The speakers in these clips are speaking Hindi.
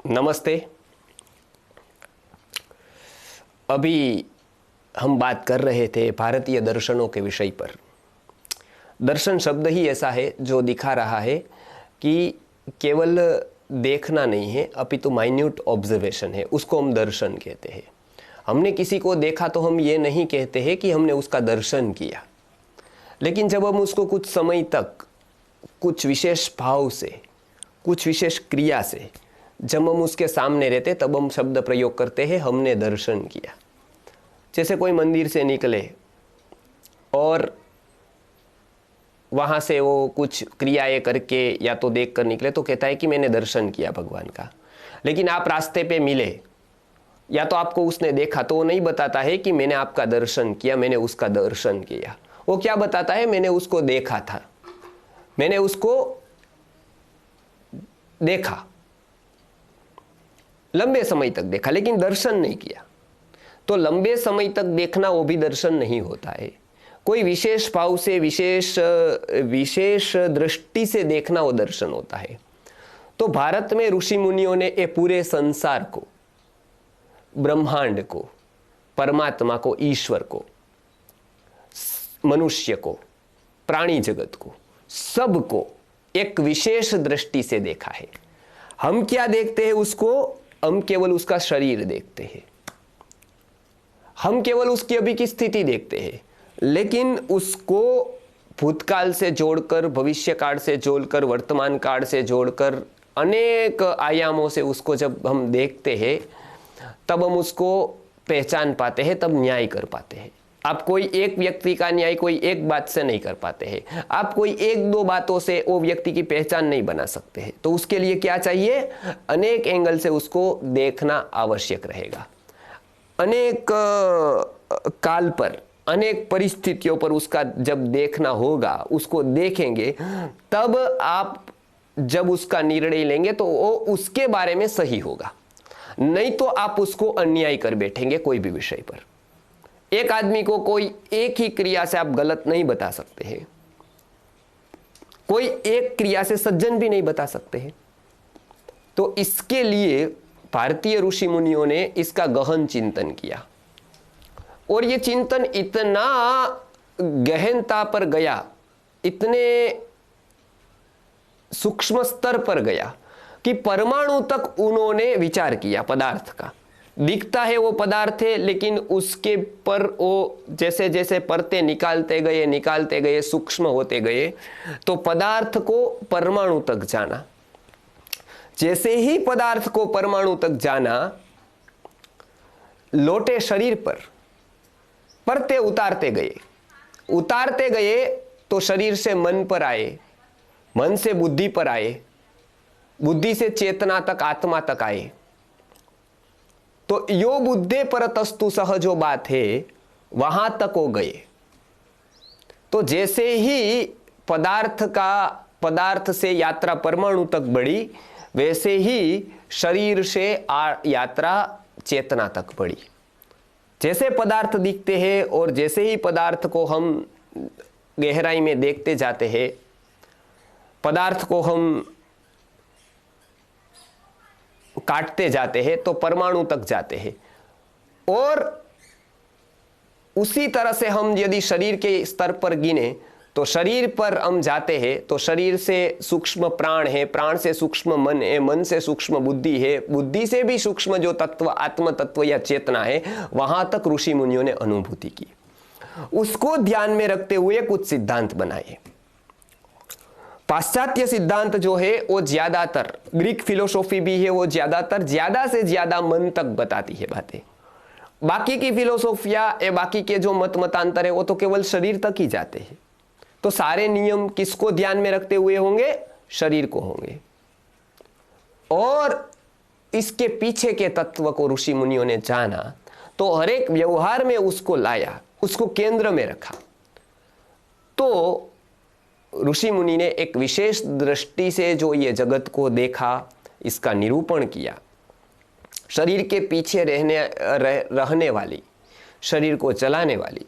नमस्ते। अभी हम बात कर रहे थे भारतीय दर्शनों के विषय पर। दर्शन शब्द ही ऐसा है जो दिखा रहा है कि केवल देखना नहीं है अपितु माइन्यूट ऑब्जर्वेशन है, उसको हम दर्शन कहते हैं। हमने किसी को देखा तो हम ये नहीं कहते हैं कि हमने उसका दर्शन किया, लेकिन जब हम उसको कुछ समय तक कुछ विशेष भाव से, कुछ विशेष क्रिया से जब हम उसके सामने रहते तब हम शब्द प्रयोग करते हैं हमने दर्शन किया। जैसे कोई मंदिर से निकले और वहाँ से वो कुछ क्रियाएं करके या तो देख कर निकले तो कहता है कि मैंने दर्शन किया भगवान का। लेकिन आप रास्ते पे मिले या तो आपको उसने देखा तो वो नहीं बताता है कि मैंने आपका दर्शन किया, मैंने उसका दर्शन किया। वो क्या बताता है, मैंने उसको देखा था, मैंने उसको देखा, लंबे समय तक देखा, लेकिन दर्शन नहीं किया। तो लंबे समय तक देखना वो भी दर्शन नहीं होता है। कोई विशेष भाव से, विशेष दृष्टि से देखना वो दर्शन होता है। तो भारत में ऋषि मुनियों ने ये पूरे संसार को, ब्रह्मांड को, परमात्मा को, ईश्वर को, मनुष्य को, प्राणी जगत को, सबको एक विशेष दृष्टि से देखा है। हम क्या देखते हैं उसको? हम केवल उसका शरीर देखते हैं, हम केवल उसकी अभी की स्थिति देखते हैं, लेकिन उसको भूतकाल से जोड़कर, भविष्य काल से जोड़कर, वर्तमान काल से जोड़कर, अनेक आयामों से उसको जब हम देखते हैं तब हम उसको पहचान पाते हैं, तब न्याय कर पाते हैं। आप कोई एक व्यक्ति का न्याय कोई एक बात से नहीं कर पाते हैं। आप कोई एक दो बातों से वो व्यक्ति की पहचान नहीं बना सकते हैं। तो उसके लिए क्या चाहिए? अनेक एंगल से उसको देखना आवश्यक रहेगा। अनेक काल पर, अनेक परिस्थितियों पर उसका जब देखना होगा, उसको देखेंगे, तब आप जब उसका निर्णय लेंगे तो वो उसके बारे में सही होगा। नहीं तो आप उसको अन्याय कर बैठेंगे कोई भी विषय पर। एक आदमी को कोई एक ही क्रिया से आप गलत नहीं बता सकते हैं, कोई एक क्रिया से सज्जन भी नहीं बता सकते हैं। तो इसके लिए भारतीय ऋषि मुनियों ने इसका गहन चिंतन किया, और ये चिंतन इतना गहनता पर गया, इतने सूक्ष्म स्तर पर गया कि परमाणु तक उन्होंने विचार किया। पदार्थ का दिखता है वो पदार्थ है, लेकिन उसके पर वो जैसे जैसे परतें निकालते गए, सूक्ष्म होते गए, तो पदार्थ को परमाणु तक जाना। जैसे ही पदार्थ को परमाणु तक जाना, लोटे शरीर पर परतें उतारते गए तो शरीर से मन पर आए, मन से बुद्धि पर आए, बुद्धि से चेतना तक, आत्मा तक आए। तो यो बुद्धे परतस्तु सह जो बात है, वहां तक हो गए। तो जैसे ही पदार्थ से यात्रा परमाणु तक बढ़ी, वैसे ही शरीर से यात्रा चेतना तक बढ़ी। जैसे पदार्थ दिखते हैं और जैसे ही पदार्थ को हम गहराई में देखते जाते हैं, पदार्थ को हम काटते जाते हैं तो परमाणु तक जाते हैं। और उसी तरह से हम यदि शरीर के स्तर पर गिने तो शरीर पर हम जाते हैं तो शरीर से सूक्ष्म प्राण है, प्राण से सूक्ष्म मन है, मन से सूक्ष्म बुद्धि है, बुद्धि से भी सूक्ष्म जो तत्व, आत्म तत्व या चेतना है, वहां तक ऋषि मुनियों ने अनुभूति की। उसको ध्यान में रखते हुए कुछ सिद्धांत बनाए। पाश्चात्य सिद्धांत जो है वो ज्यादातर, ग्रीक फिलोसॉफी भी है, वो ज्यादातर ज्यादा से ज्यादा मन तक बताती है बातें। बाकी की फिलोसोफिया, बाकी के जो मतांतर है वो तो केवल शरीर तक ही जाते हैं। तो सारे नियम किसको ध्यान में रखते हुए होंगे? शरीर को होंगे। और इसके पीछे के तत्व को ऋषि मुनियों ने जाना, तो हर एक व्यवहार में उसको लाया, उसको केंद्र में रखा। तो ऋषि मुनि ने एक विशेष दृष्टि से जो ये जगत को देखा, इसका निरूपण किया। शरीर के पीछे रहने वाली, शरीर को चलाने वाली,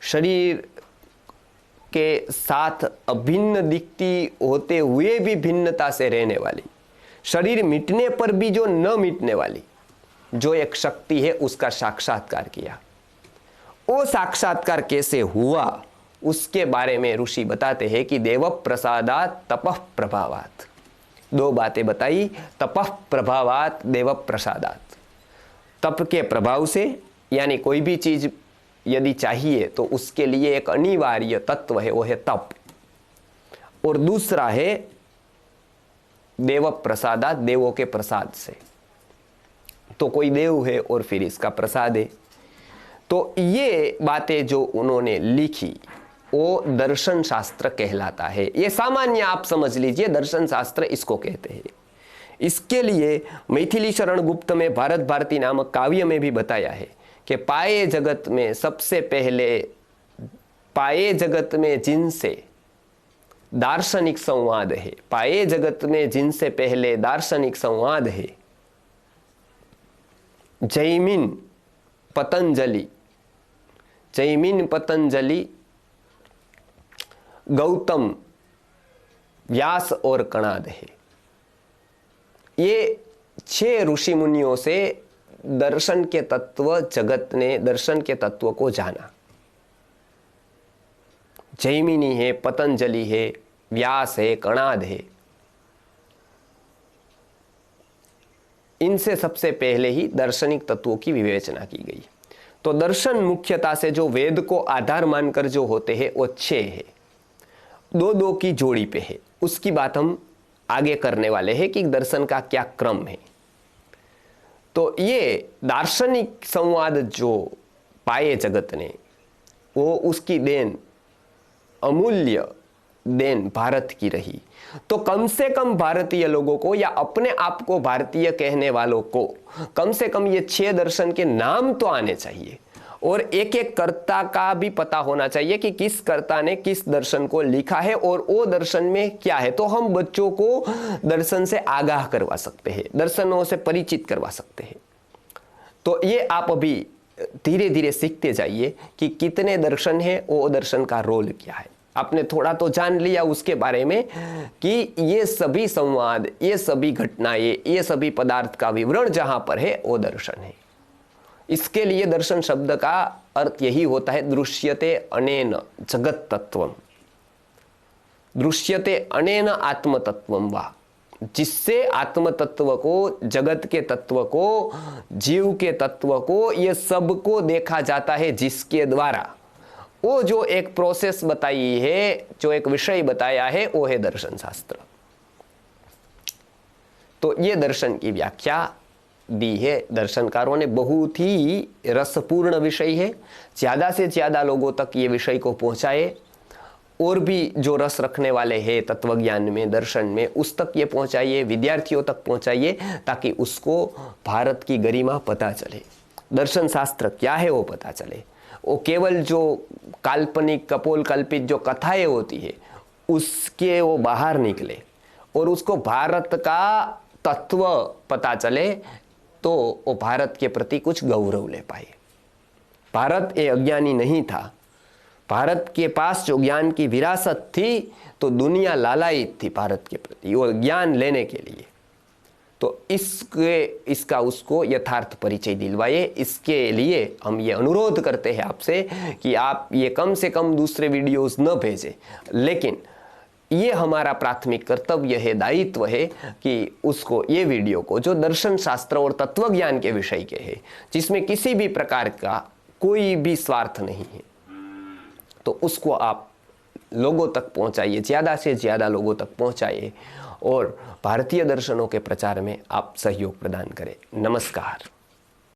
शरीर के साथ अभिन्न दिखती होते हुए भी भिन्नता से रहने वाली, शरीर मिटने पर भी जो न मिटने वाली जो एक शक्ति है उसका साक्षात्कार किया। वो साक्षात्कार कैसे हुआ उसके बारे में ऋषि बताते हैं कि देव प्रसादात तपः प्रभावात। दो बातें बताई, तपः प्रभावात देव प्रसादात। तप के प्रभाव से, यानी कोई भी चीज यदि चाहिए तो उसके लिए एक अनिवार्य तत्व है, वो है तप। और दूसरा है देव प्रसादात, देवों के प्रसाद से। तो कोई देव है और फिर इसका प्रसाद है। तो ये बातें जो उन्होंने लिखी वो दर्शन शास्त्र कहलाता है। ये सामान्य आप समझ लीजिए, दर्शन शास्त्र इसको कहते हैं। इसके लिए मैथिली शरण गुप्त में भारत भारती नामक काव्य में भी बताया है कि पाए जगत में सबसे पहले, पाए जगत में जिनसे दार्शनिक संवाद है, पाए जगत में जिनसे पहले दार्शनिक संवाद है, जैमिन पतंजलि, जैमिन पतंजलि, गौतम, व्यास और कणाद है। ये 6 ऋषि मुनियों से दर्शन के तत्व, जगत ने दर्शन के तत्व को जाना। जैमिनी है, पतंजलि है, व्यास है, कणाद है। इनसे सबसे पहले ही दार्शनिक तत्वों की विवेचना की गई। तो दर्शन मुख्यतः से जो वेद को आधार मानकर जो होते हैं वो 6 है, 2-2 की जोड़ी पे है। उसकी बात हम आगे करने वाले हैं कि दर्शन का क्या क्रम है। तो ये दार्शनिक संवाद जो पाए जगत ने, वो उसकी देन, अमूल्य देन भारत की रही। तो कम से कम भारतीय लोगों को या अपने आप को भारतीय कहने वालों को कम से कम ये 6 दर्शन के नाम तो आने चाहिए और एक एक कर्ता का भी पता होना चाहिए कि किस कर्ता ने किस दर्शन को लिखा है और वो दर्शन में क्या है। तो हम बच्चों को दर्शन से आगाह करवा सकते हैं, दर्शनों से परिचित करवा सकते हैं। तो ये आप अभी धीरे धीरे सीखते जाइए कि कितने दर्शन है, वो दर्शन का रोल क्या है। आपने थोड़ा तो जान लिया उसके बारे में कि ये सभी संवाद, ये सभी घटनाएं, ये सभी पदार्थ का विवरण जहां पर है वो दर्शन है। इसके लिए दर्शन शब्द का अर्थ यही होता है, दृश्यते अनेन जगत तत्वम, दृश्यते अनेन आत्म तत्वम वा, जिससे आत्म तत्व को, जगत के तत्व को, जीव के तत्व को, ये सब को देखा जाता है, जिसके द्वारा वो जो एक प्रोसेस बताई है, जो एक विषय बताया है, वो है दर्शन शास्त्र। तो ये दर्शन की व्याख्या दी है दर्शनकारों ने। बहुत ही रसपूर्ण विषय है, ज्यादा से ज्यादा लोगों तक ये विषय को पहुंचाए और भी जो रस रखने वाले हैं तत्वज्ञान में, दर्शन में, उस तक ये पहुंचाइए, विद्यार्थियों तक पहुंचाइए, ताकि उसको भारत की गरिमा पता चले, दर्शन शास्त्र क्या है वो पता चले। वो केवल जो काल्पनिक, कपोल कल्पित जो कथाएं होती है उसके वो बाहर निकले और उसको भारत का तत्व पता चले, तो वो भारत के प्रति कुछ गौरव ले पाए। भारत ये अज्ञानी नहीं था, भारत के पास जो ज्ञान की विरासत थी, तो दुनिया लालायित थी भारत के प्रति वो ज्ञान लेने के लिए। तो इसका उसको यथार्थ परिचय दिलवाए। इसके लिए हम ये अनुरोध करते हैं आपसे कि आप ये कम से कम दूसरे वीडियोस न भेजें, लेकिन ये हमारा प्राथमिक कर्तव्य है, दायित्व है कि उसको, ये वीडियो को, जो दर्शन शास्त्र और तत्वज्ञान के विषय के है, जिसमें किसी भी प्रकार का कोई भी स्वार्थ नहीं है, तो उसको आप लोगों तक पहुंचाइए, ज़्यादा से ज़्यादा लोगों तक पहुंचाइए और भारतीय दर्शनों के प्रचार में आप सहयोग प्रदान करें। नमस्कार।